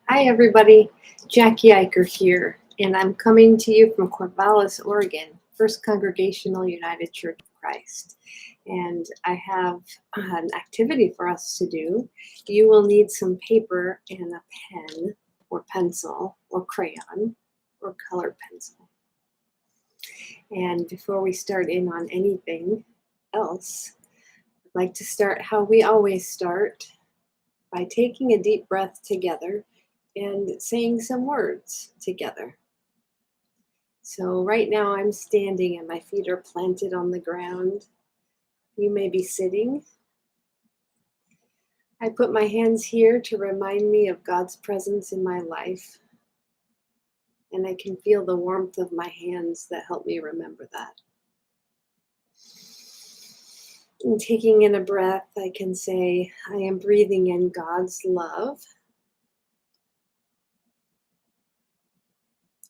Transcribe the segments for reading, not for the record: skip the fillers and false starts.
Hi, everybody. Jaqui here, and I'm coming to you from Corvallis, Oregon, First Congregational United Church of Christ. And I have an activity for us to do. You will need some paper and a pen or pencil or crayon or colored pencil. And before we start in on anything else, I'd like to start how we always start, by taking a deep breath together and saying some words together. So right now I'm standing and my feet are planted on the ground. You may be sitting. I put my hands here to remind me of God's presence in my life. And I can feel the warmth of my hands that help me remember that. And taking in a breath, I can say, I am breathing in God's love.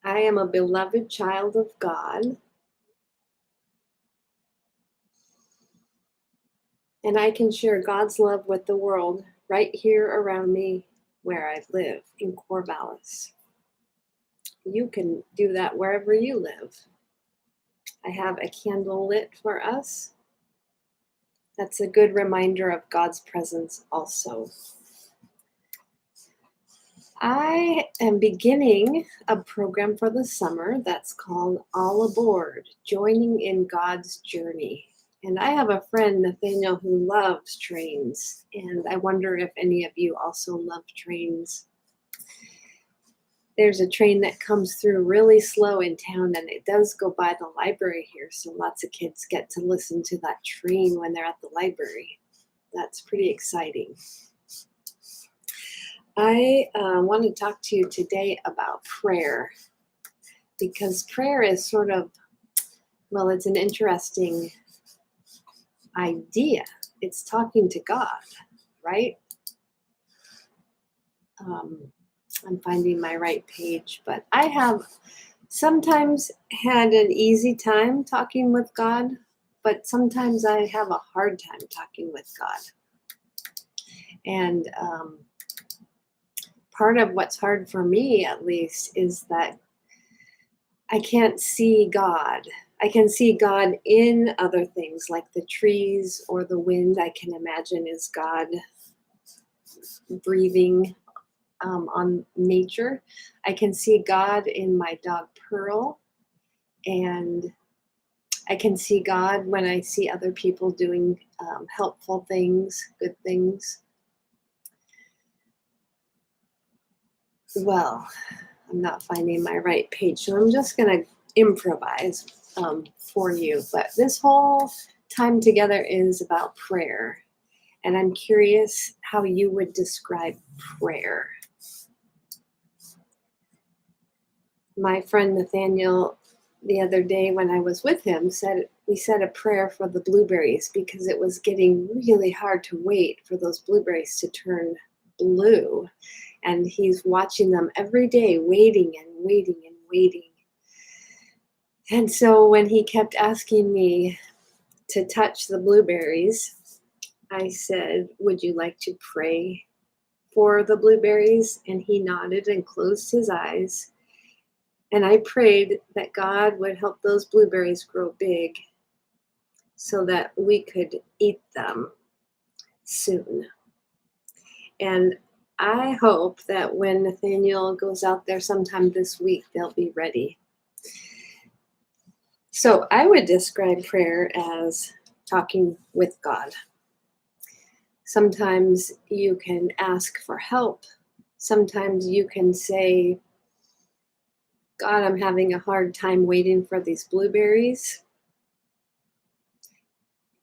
I am a beloved child of God. And I can share God's love with the world right here around me where I live in Corvallis. You can do that wherever you live. I have a candle lit for us. That's a good reminder of God's presence also. I am beginning a program for the summer that's called All Aboard, Joining in God's Journey. And I have a friend, Nathaniel, who loves trains. And I wonder if any of you also love trains. There's a train that comes through really slow in town, and it does go by the library here. So lots of kids get to listen to that train when they're at the library. That's pretty exciting. I want to talk to you today about prayer, because prayer is sort of, well, it's an interesting idea. It's talking to God, right? I'm finding my right page, but I have sometimes had an easy time talking with God, but sometimes I have a hard time talking with God. And part of what's hard for me, at least, is that I can't see God. I can see God in other things like the trees or the wind. I can imagine is God breathing on nature. I can see God in my dog Pearl, and I can see God when I see other people doing helpful things, good things. Well, I'm not finding my right page, so I'm just going to improvise for you. But this whole time together is about prayer, and I'm curious how you would describe prayer. My friend Nathaniel, the other day when I was with him, we said a prayer for the blueberries because it was getting really hard to wait for those blueberries to turn blue. And he's watching them every day, waiting and waiting and waiting. And so when he kept asking me to touch the blueberries, I said, would you like to pray for the blueberries? And he nodded and closed his eyes. And I prayed that God would help those blueberries grow big so that we could eat them soon. And I hope that when Nathaniel goes out there sometime this week, they'll be ready. So I would describe prayer as talking with God. Sometimes you can ask for help. Sometimes you can say, God, I'm having a hard time waiting for these blueberries.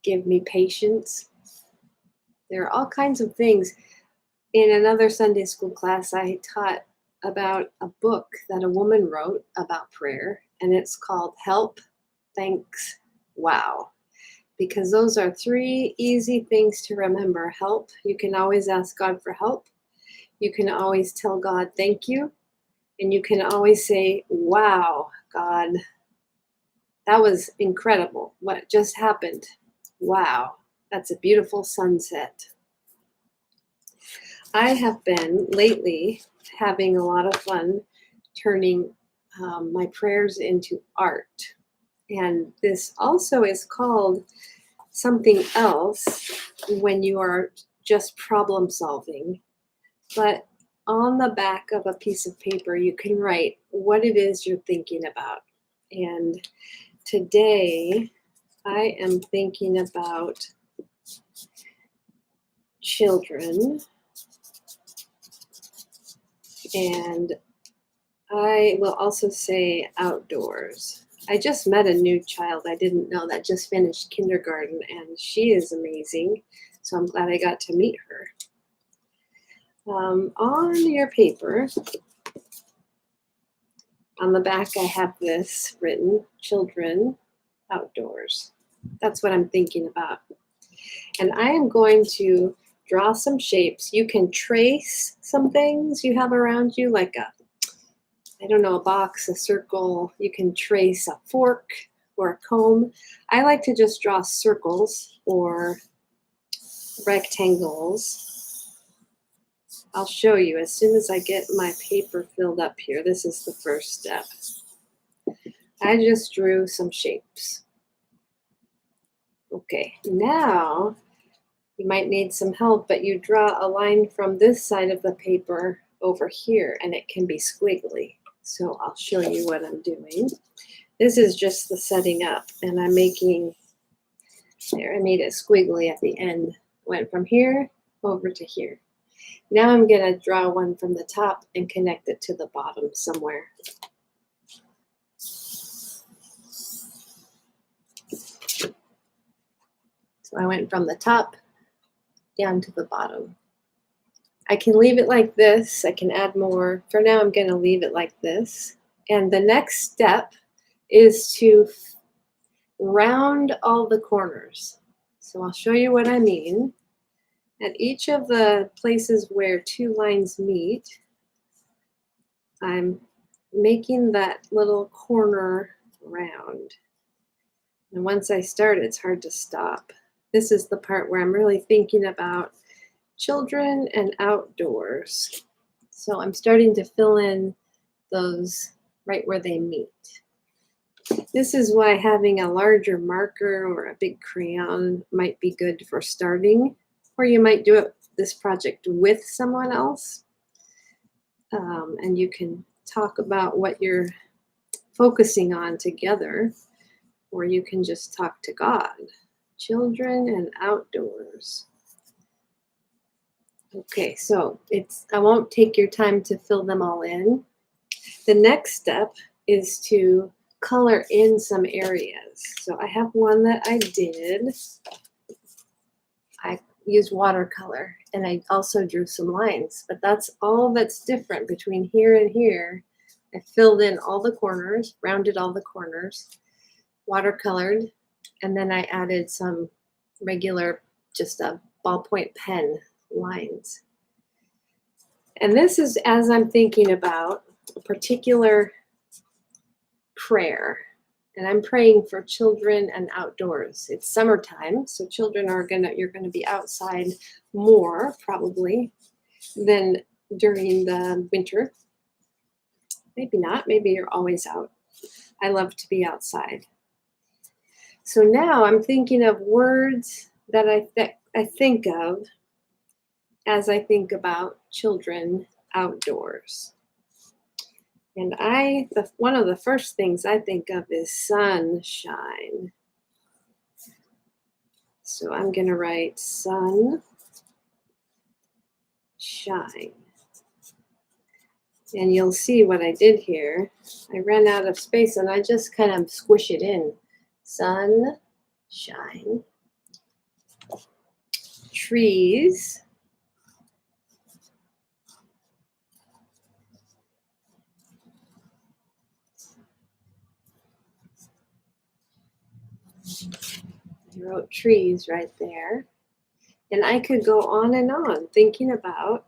Give me patience. There are all kinds of things. In another Sunday school class, I taught about a book that a woman wrote about prayer, and it's called Help, Thanks, Wow. Because those are three easy things to remember. Help, you can always ask God for help. You can always tell God thank you. And you can always say, wow, God, that was incredible. What just happened? Wow, that's a beautiful sunset. I have been lately having a lot of fun turning my prayers into art. And this also is called something else when you are just problem solving. But on the back of a piece of paper, you can write what it is you're thinking about. And today, I am thinking about children, and I will also say outdoors. I just met a new child I didn't know that just finished kindergarten, and she is amazing. So I'm glad I got to meet her. On your paper, on the back, I have this written, children, outdoors. That's what I'm thinking about. And I am going to draw some shapes. You can trace some things you have around you, like a box, a circle. You can trace a fork or a comb. I like to just draw circles or rectangles. I'll show you as soon as I get my paper filled up here. This is the first step. I just drew some shapes. Okay, now you might need some help, but you draw a line from this side of the paper over here, and it can be squiggly. So I'll show you what I'm doing. This is just the setting up, and I'm making, there, I made it squiggly at the end. Went from here over to here. Now I'm gonna draw one from the top and connect it to the bottom somewhere. So I went from the top down to the bottom. I can leave it like this. I can add more. For now, I'm going to leave it like this. And the next step is to round all the corners. So I'll show you what I mean. At each of the places where two lines meet, I'm making that little corner round. And once I start, it's hard to stop. This is the part where I'm really thinking about children and outdoors. So I'm starting to fill in those right where they meet. This is why having a larger marker or a big crayon might be good for starting, or you might do this project with someone else. And you can talk about what you're focusing on together, or you can just talk to God. Children and outdoors. Okay, so I won't take your time to fill them all in. The next step is to color in some areas. So I have one that I did. I used watercolor, and I also drew some lines, but that's all that's different between here and here. I filled in all the corners, rounded all the corners, watercolored, and then I added some regular, just a ballpoint pen lines. And this is as I'm thinking about a particular prayer. And I'm praying for children and outdoors. It's summertime, so children you're gonna be outside more probably than during the winter. Maybe not, maybe you're always out. I love to be outside. So now I'm thinking of words that I think of as I think about children outdoors. And one of the first things I think of is sunshine. So I'm going to write sun, shine. And you'll see what I did here. I ran out of space and I just kind of squish it in. Sun, shine. Trees. I wrote trees right there. And I could go on and on thinking about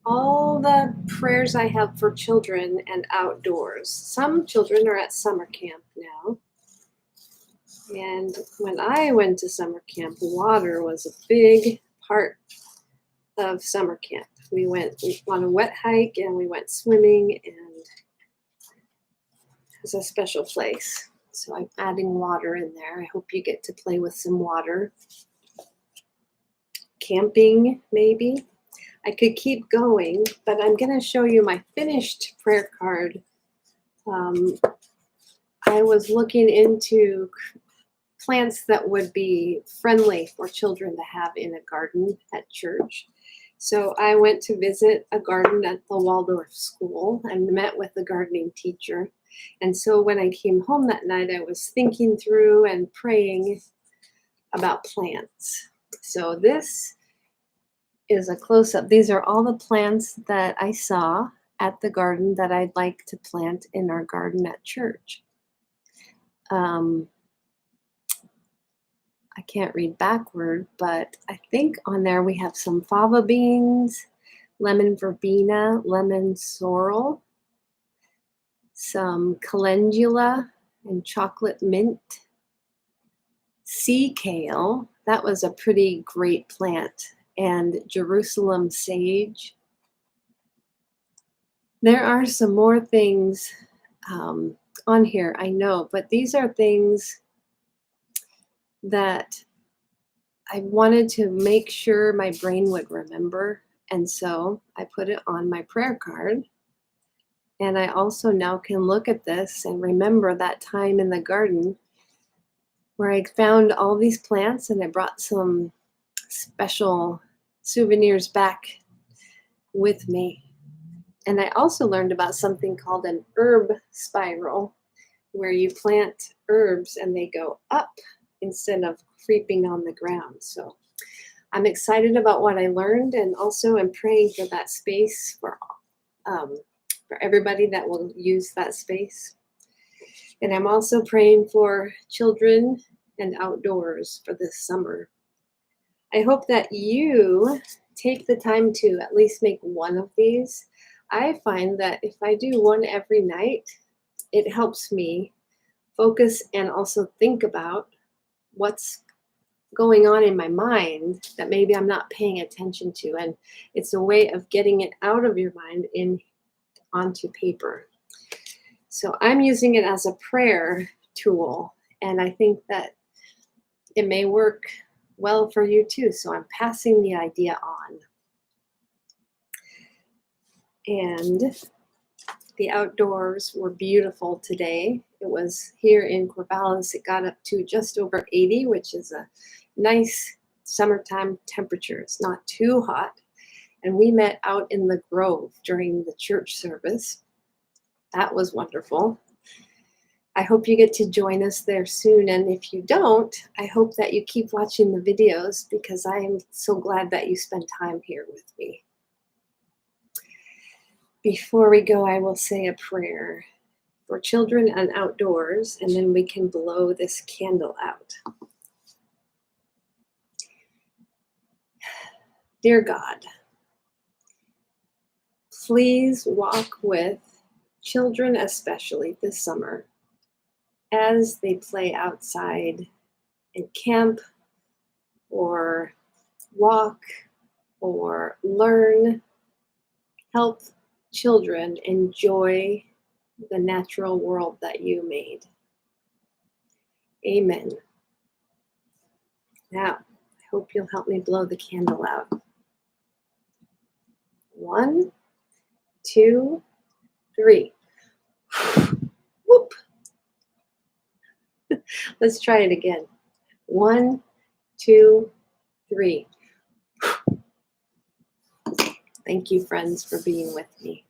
all the prayers I have for children and outdoors. Some children are at summer camp now. And when I went to summer camp, water was a big part of summer camp. We went on a wet hike and we went swimming, and it was a special place. So I'm adding water in there. I hope you get to play with some water. Camping, maybe. I could keep going, but I'm going to show you my finished prayer card. I was looking into plants that would be friendly for children to have in a garden at church. So I went to visit a garden at the Waldorf school and met with the gardening teacher. And so when I came home that night, I was thinking through and praying about plants. So this is a close-up. These are all the plants that I saw at the garden that I'd like to plant in our garden at church. I can't read backward, but I think on there we have some fava beans, lemon verbena, lemon sorrel, some calendula and chocolate mint, sea kale. That was a pretty great plant. And Jerusalem sage. There are some more things on here, I know, but these are things that I wanted to make sure my brain would remember. And so I put it on my prayer card. And I also now can look at this and remember that time in the garden where I found all these plants, and I brought some special souvenirs back with me. And I also learned about something called an herb spiral, where you plant herbs and they go up instead of creeping on the ground. So I'm excited about what I learned, and also I'm praying for that space for everybody that will use that space. And I'm also praying for children and outdoors for this summer. I hope that you take the time to at least make one of these. I find that if I do one every night, it helps me focus and also think about what's going on in my mind that maybe I'm not paying attention to. And it's a way of getting it out of your mind onto paper. So I'm using it as a prayer tool, and I think that it may work well for you too. So I'm passing the idea on. And the outdoors were beautiful today. It was here in Corvallis. It got up to just over 80, which is a nice summertime temperature. It's not too hot. And we met out in the grove during the church service. That was wonderful. I hope you get to join us there soon. And if you don't, I hope that you keep watching the videos, because I am so glad that you spend time here with me. Before we go, I will say a prayer for children and outdoors, and then we can blow this candle out. Dear God, please walk with children, especially this summer, as they play outside and camp or walk or learn. Help children enjoy the natural world that you made. Amen. Now, I hope you'll help me blow the candle out. 1, 2, 3. Whoop. Let's try it again. 1, 2, 3. Thank you, friends, for being with me.